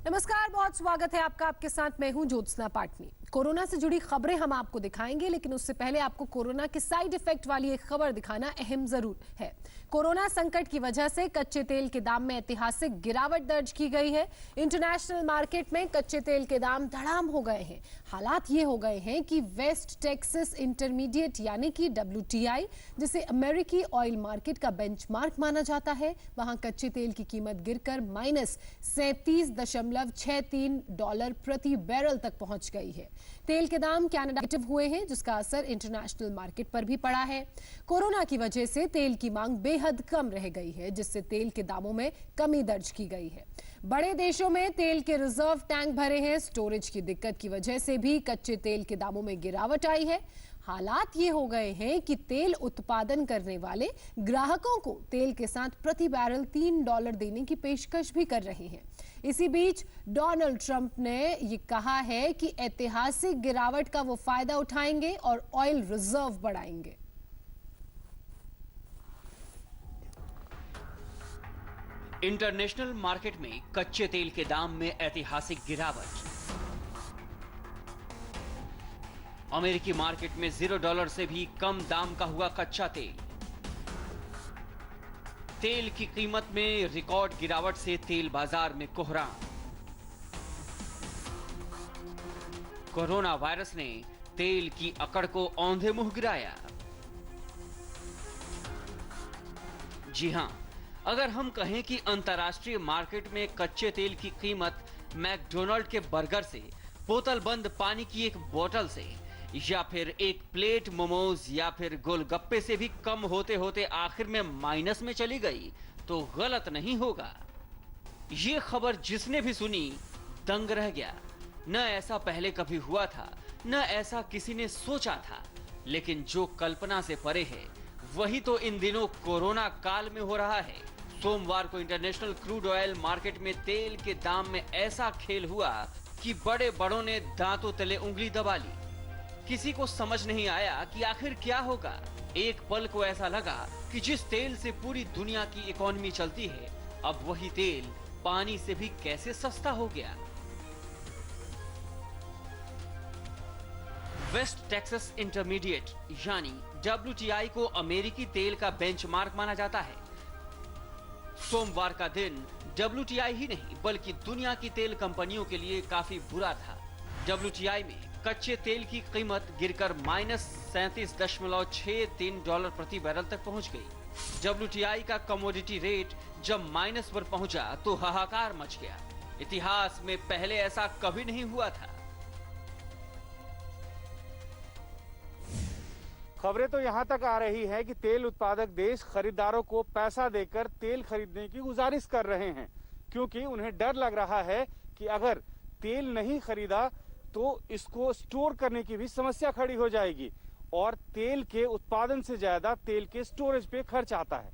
नमस्कार, बहुत स्वागत है आपका। आपके साथ मैं हूं ज्योत्सना पाटनी। कोरोना से जुड़ी खबरें हम आपको दिखाएंगे, लेकिन उससे पहले आपको कोरोना के साइड इफेक्ट वाली एक खबर दिखाना अहम जरूर है। कोरोना संकट की वजह से कच्चे तेल के दाम में ऐतिहासिक गिरावट दर्ज की गई है। इंटरनेशनल मार्केट में कच्चे तेल के दाम धड़ाम हो गए हैं। हालात ये हो गए हैं कि वेस्ट टेक्सास इंटरमीडिएट यानी कि WTI, जिसे अमेरिकी ऑयल मार्केट का बेंचमार्क माना जाता है, वहां कच्चे तेल की कीमत गिरकर $37.63 प्रति बैरल तक पहुंच गई है। तेल के दाम कनाडा नेगेटिव हुए हैं, जिसका असर इंटरनेशनल मार्केट पर भी पड़ा है। कोरोना की वजह से तेल की मांग बेहद कम रह गई है, जिससे तेल के दामों में कमी दर्ज की गई है। बड़े देशों में तेल के रिजर्व टैंक भरे हैं। स्टोरेज की दिक्कत की वजह से भी कच्चे तेल के दामों में गिरावट आई है। हालात ये हो गए हैं कि तेल उत्पादन करने वाले ग्राहकों को तेल के साथ प्रति बैरल $3 देने की पेशकश भी कर रहे हैं। इसी बीच डोनाल्ड ट्रंप ने ये कहा है कि ऐतिहासिक गिरावट का वो फायदा उठाएंगे और ऑयल रिजर्व बढ़ाएंगे। इंटरनेशनल मार्केट में कच्चे तेल के दाम में ऐतिहासिक गिरावट। अमेरिकी मार्केट में $0 से भी कम दाम का हुआ कच्चा तेल। तेल की कीमत में रिकॉर्ड गिरावट से तेल बाजार में कोहराम। कोरोना वायरस ने तेल की अकड़ को औंधे मुंह गिराया। जी हां, अगर हम कहें कि अंतर्राष्ट्रीय मार्केट में कच्चे तेल की कीमत मैकडोनाल्ड के बर्गर से, बोतल बंद पानी की एक बोतल से, या फिर एक प्लेट मोमोज या फिर गोलगप्पे से भी कम होते होते आखिर में माइनस में चली गई, तो गलत नहीं होगा। ये खबर जिसने भी सुनी दंग रह गया। न ऐसा पहले कभी हुआ था, न ऐसा किसी ने सोचा था। लेकिन जो कल्पना से परे है, वही तो इन दिनों कोरोना काल में हो रहा है। सोमवार को इंटरनेशनल क्रूड ऑयल मार्केट में तेल के दाम में ऐसा खेल हुआ कि बड़े बड़ों ने दांतों तले उंगली दबा ली। किसी को समझ नहीं आया कि आखिर क्या होगा। एक पल को ऐसा लगा कि जिस तेल से पूरी दुनिया की इकोनॉमी चलती है, अब वही तेल पानी से भी कैसे सस्ता हो गया। वेस्ट टेक्सास इंटरमीडिएट यानी WTI को अमेरिकी तेल का बेंचमार्क माना जाता है। सोमवार का दिन WTI ही नहीं बल्कि दुनिया की तेल कंपनियों के लिए काफी बुरा था। WTI में कच्चे तेल की कीमत गिरकर $37.63 प्रति बैरल तक पहुंच गई। WTI का कमोडिटी रेट जब माइनस पर पहुंचा तो हाहाकार मच गया। इतिहास में पहले ऐसा कभी नहीं हुआ था। खबरें तो यहां तक आ रही है कि तेल उत्पादक देश खरीदारों को पैसा देकर तेल खरीदने की गुजारिश कर रहे हैं, क्योंकि उन्हें डर लग रहा है कि अगर तेल नहीं खरीदा तो इसको स्टोर करने की भी समस्या खड़ी हो जाएगी और तेल के उत्पादन से ज्यादा तेल के स्टोरेज पे खर्च आता है।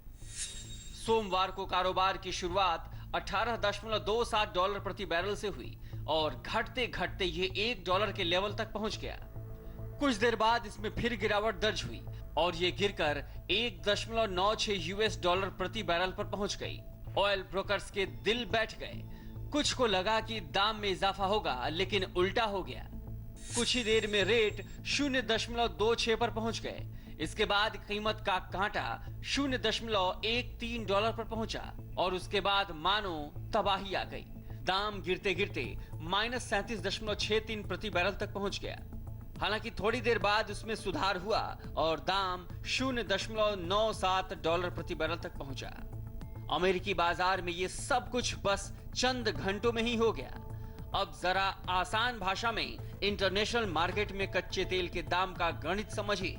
सोमवार को कारोबार की शुरुआत $18.27 प्रति बैरल से हुई और घटते घटते ये $1 के लेवल तक पहुंच गया। कुछ देर बाद इसमें फिर गिरावट दर्ज हुई और ये गिरकर $1.96 प्रति बैरल पर पहुंच गई। ऑयल ब्रोकर्स के दिल बैठ गए। कुछ को लगा कि दाम में इजाफा होगा, लेकिन उल्टा हो गया। कुछ ही देर में रेट 0.26 पर पहुंच गए। इसके बाद कीमत का कांटा $0.13 पर पहुंचा और उसके बाद मानो तबाही आ गई। दाम गिरते गिरते -37.63 प्रति बैरल तक पहुंच गया। हालांकि थोड़ी देर बाद उसमें सुधार हुआ और दाम $0.97 प्रति बैरल तक पहुंचा। अमेरिकी बाजार में ये सब कुछ बस चंद घंटों में ही हो गया। अब जरा आसान भाषा में इंटरनेशनल मार्केट में कच्चे तेल के दाम का गणित समझिए।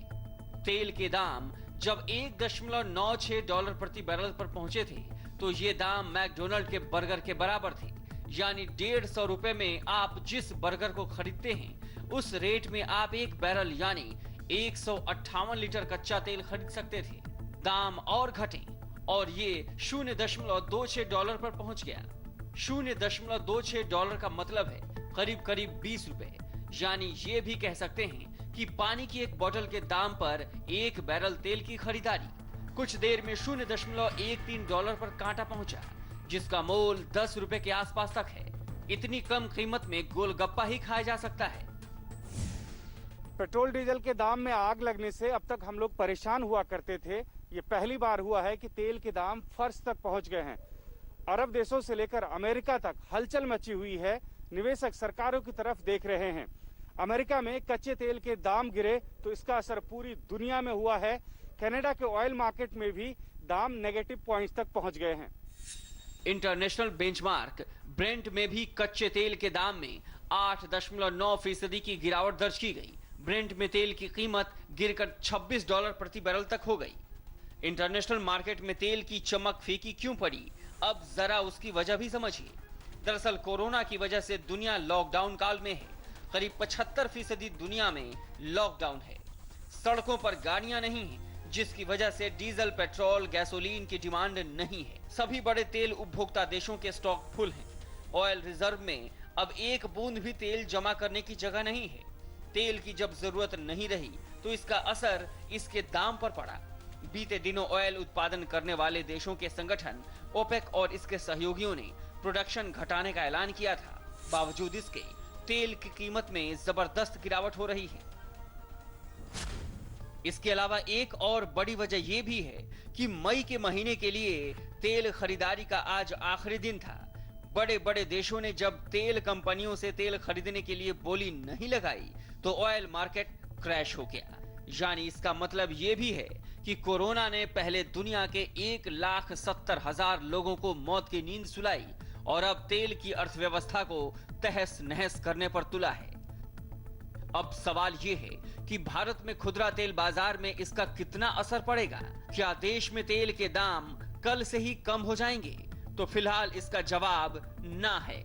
तेल के दाम जब $1.96 प्रति बैरल पर पहुंचे थे, तो ये दाम मैकडोनाल्ड के बर्गर के बराबर थे। यानी ₹150 में आप जिस बर्गर को खरीदते हैं, उस रेट में आप एक बैरल यानी 158 लीटर कच्चा तेल खरीद सकते थे। दाम और घटे और ये $0.26 पर पहुंच गया। $0.26 का मतलब है करीब करीब ₹20। यानी ये भी कह सकते हैं कि पानी की एक बोतल के दाम पर एक बैरल तेल की खरीदारी कुछ देर में $0.13 पर कांटा पहुंचा, जिसका मोल ₹10 के आसपास तक है। इतनी कम कीमत में गोलगप्पा ही खाया जा सकता है। पेट्रोल डीजल के दाम में आग लगने से अब तक हम लोग परेशान हुआ करते थे। ये पहली बार हुआ है कि तेल के दाम फर्श तक पहुंच गए हैं। अरब देशों से लेकर अमेरिका तक हलचल मची हुई है। निवेशक सरकारों की तरफ देख रहे हैं। अमेरिका में कच्चे तेल के दाम गिरे तो इसका असर पूरी दुनिया में हुआ है। कनाडा के ऑयल मार्केट में भी दाम नेगेटिव पॉइंट्स तक पहुंच गए हैं। इंटरनेशनल बेंचमार्क ब्रेंट में भी कच्चे तेल के दाम में 8.9% की गिरावट दर्ज की गई। ब्रेंट में तेल की कीमत गिरकर $26 प्रति बैरल तक हो गई। इंटरनेशनल मार्केट में तेल की चमक फीकी क्यों पड़ी, अब जरा उसकी वजह भी समझिए। दरअसल कोरोना की वजह से दुनिया लॉकडाउन काल में है। करीब 75% दुनिया में लॉकडाउन है। सड़कों पर गाड़ियां नहीं हैं, जिसकी वजह से डीजल, पेट्रोल, गैसोलीन की डिमांड नहीं है। सभी बड़े तेल उपभोक्ता देशों के स्टॉक फुल हैं। ऑयल रिजर्व में अब एक बूंद भी तेल जमा करने की जगह नहीं है। तेल की जब जरूरत नहीं रही तो इसका असर इसके दाम पर पड़ा। बीते दिनों ऑयल उत्पादन करने वाले देशों के संगठन ओपेक और इसके सहयोगियों ने प्रोडक्शन घटाने का ऐलान किया था। बावजूद इसके तेल की कीमत में जबरदस्त गिरावट हो रही है। इसके अलावा एक और बड़ी वजह यह भी है कि मई के महीने के लिए तेल खरीदारी का आज आखिरी दिन था। बड़े बड़े देशों ने जब तेल कंपनियों से तेल खरीदने के लिए बोली नहीं लगाई तो ऑयल मार्केट क्रैश हो गया। यानी इसका मतलब यह भी है कि कोरोना ने पहले दुनिया के 1,70,000 लोगों को मौत की नींद सुलाई और अब तेल की अर्थव्यवस्था को तहस नहस करने पर तुला है। अब सवाल यह है कि भारत में खुदरा तेल बाजार में इसका कितना असर पड़ेगा। क्या देश में तेल के दाम कल से ही कम हो जाएंगे? तो फिलहाल इसका जवाब ना है।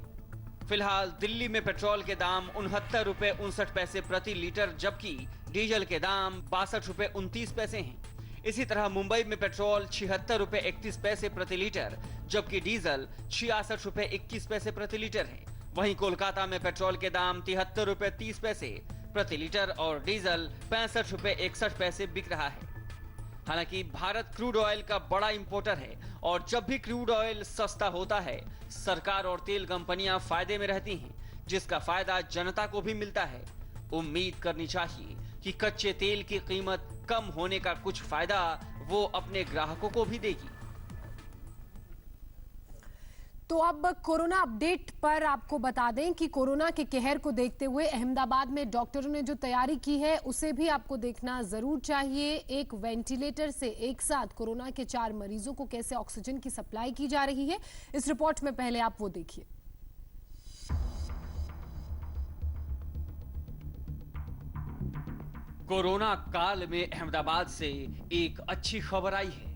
फिलहाल दिल्ली में पेट्रोल के दाम 69 रुपए 59 पैसे प्रति लीटर, जबकि डीजल के दाम 62 रुपए 29 पैसे हैं। इसी तरह मुंबई में पेट्रोल 76 रुपए 31 पैसे प्रति लीटर, जबकि डीजल 66 रुपए 21 पैसे प्रति लीटर है। वहीं कोलकाता में पेट्रोल के दाम 73 रुपए 30 पैसे प्रति लीटर और डीजल 65 रुपए 61 पैसे बिक रहा है। हालांकि भारत क्रूड ऑयल का बड़ा इंपोर्टर है और जब भी क्रूड ऑयल सस्ता होता है सरकार और तेल कंपनियां फायदे में रहती हैं, जिसका फायदा जनता को भी मिलता है। उम्मीद करनी चाहिए कि कच्चे तेल की कीमत कम होने का कुछ फायदा वो अपने ग्राहकों को भी देगी। तो अब कोरोना अपडेट पर आपको बता दें कि कोरोना के कहर को देखते हुए अहमदाबाद में डॉक्टरों ने जो तैयारी की है उसे भी आपको देखना जरूर चाहिए। एक वेंटिलेटर से एक साथ कोरोना के 4 मरीजों को कैसे ऑक्सीजन की सप्लाई की जा रही है, इस रिपोर्ट में पहले आप वो देखिए। कोरोना काल में अहमदाबाद से एक अच्छी खबर आई है।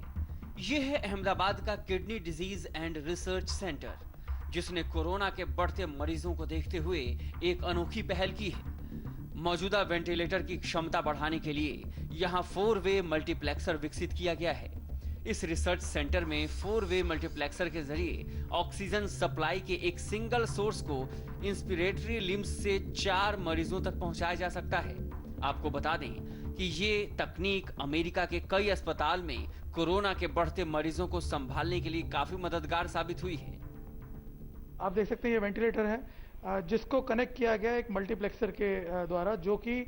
यह है अहमदाबाद का kidney disease and research centre, जिसने कोरोना के बढ़ते मरीजों को देखते हुए एक अनोखी पहल की है। मौजूदा वेंटिलेटर की क्षमता बढ़ाने के लिए यहां 4-वे मल्टीप्लेक्सर विकसित किया गया है। इस रिसर्च सेंटर में 4-वे मल्टीप्लेक्सर के जरिए ऑक्सीजन सप्लाई के एक सिंगल सोर्स को इंस्पिरेटरी लिम्स से 4 मरीजों तक पहुंचाया जा सकता है। आपको बता दें कि ये तकनीक अमेरिका के कई अस्पताल में कोरोना के बढ़ते मरीजों को संभालने के लिए काफी मददगार साबित हुई है। आप देख सकते हैं ये वेंटिलेटर है जिसको कनेक्ट किया गया एक मल्टीप्लेक्सर के द्वारा, जो कि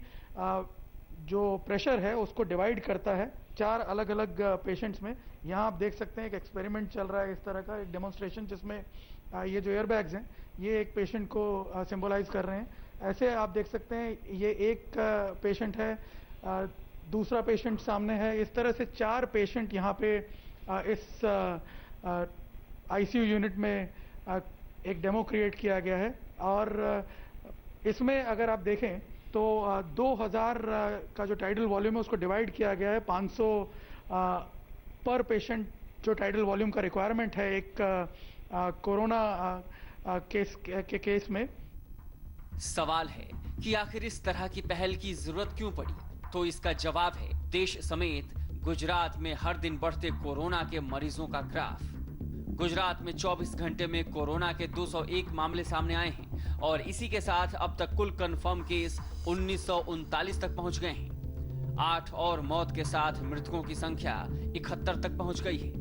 जो प्रेशर है उसको डिवाइड करता है 4 अलग अलग पेशेंट्स में। यहाँ आप देख सकते हैं एक एक्सपेरिमेंट चल रहा है इस तरह का, एक डेमोन्स्ट्रेशन, जिसमें ये जो एयरबैग्स हैं ये एक पेशेंट को सिंबलाइज कर रहे हैं। ऐसे आप देख सकते हैं ये एक पेशेंट है, दूसरा पेशेंट सामने है। इस तरह से 4 पेशेंट यहाँ पे इस आईसीयू यूनिट में एक डेमो क्रिएट किया गया है। और इसमें अगर आप देखें तो 2000 का जो टाइडल वॉल्यूम है उसको डिवाइड किया गया है 500 पर पेशेंट, जो टाइडल वॉल्यूम का रिक्वायरमेंट है एक कोरोना केस में। सवाल है कि आखिर इस तरह की पहल की जरूरत क्यों पड़ी? तो इसका जवाब है देश समेत गुजरात में हर दिन बढ़ते कोरोना के मरीजों का ग्राफ। गुजरात में 24 घंटे में कोरोना के 201 मामले सामने आए हैं और इसी के साथ अब तक कुल कंफर्म केस 1939 तक पहुंच गए हैं। 8 और मौत के साथ मृतकों की संख्या 71 तक पहुंच गई है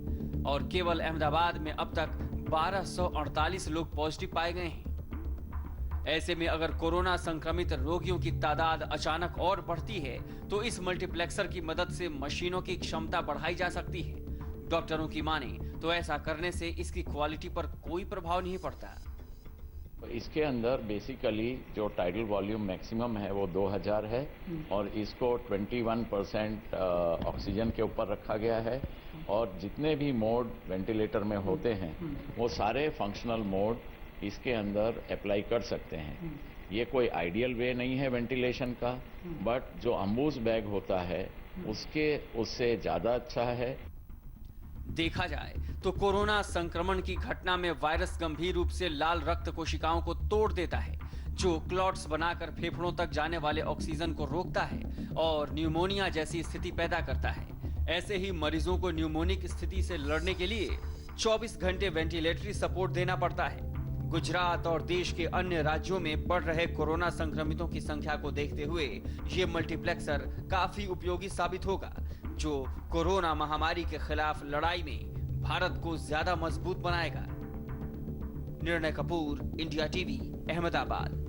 और केवल अहमदाबाद में अब तक 1248 लोग पॉजिटिव पाए गए हैं। ऐसे में अगर कोरोना संक्रमित रोगियों की तादाद अचानक और बढ़ती है तो इस मल्टीप्लेक्सर की मदद से मशीनों की क्षमता बढ़ाई जा सकती है। डॉक्टरों की माने तो ऐसा करने से इसकी क्वालिटी पर कोई प्रभाव नहीं पड़ता। इसके अंदर बेसिकली जो टाइडल वॉल्यूम मैक्सिमम है वो 2000 है और इसको 21% ऑक्सीजन के ऊपर रखा गया है और जितने भी मोड वेंटिलेटर में होते हैं वो सारे फंक्शनल मोड इसके अंदर अप्लाई कर सकते हैं। ये कोई आइडियल वे नहीं है वेंटिलेशन का, बट जो अम्बूस बैग होता है उससे ज़्यादा अच्छा है। देखा जाए तो कोरोना संक्रमण की घटना में वायरस गंभीर रूप से लाल रक्त कोशिकाओं को तोड़ देता है, जो क्लॉट्स बनाकर फेफड़ों तक जाने वाले ऑक्सीजन को रोकता है और न्यूमोनिया जैसी स्थिति पैदा करता है। ऐसे ही मरीजों को न्यूमोनिक स्थिति से लड़ने के लिए 24 घंटे वेंटिलेटरी सपोर्ट देना पड़ता है। गुजरात और देश के अन्य राज्यों में बढ़ रहे कोरोना संक्रमितों की संख्या को देखते हुए ये मल्टीप्लेक्सर काफी उपयोगी साबित होगा, जो कोरोना महामारी के खिलाफ लड़ाई में भारत को ज्यादा मजबूत बनाएगा। निर्णय कपूर, इंडिया टीवी, अहमदाबाद।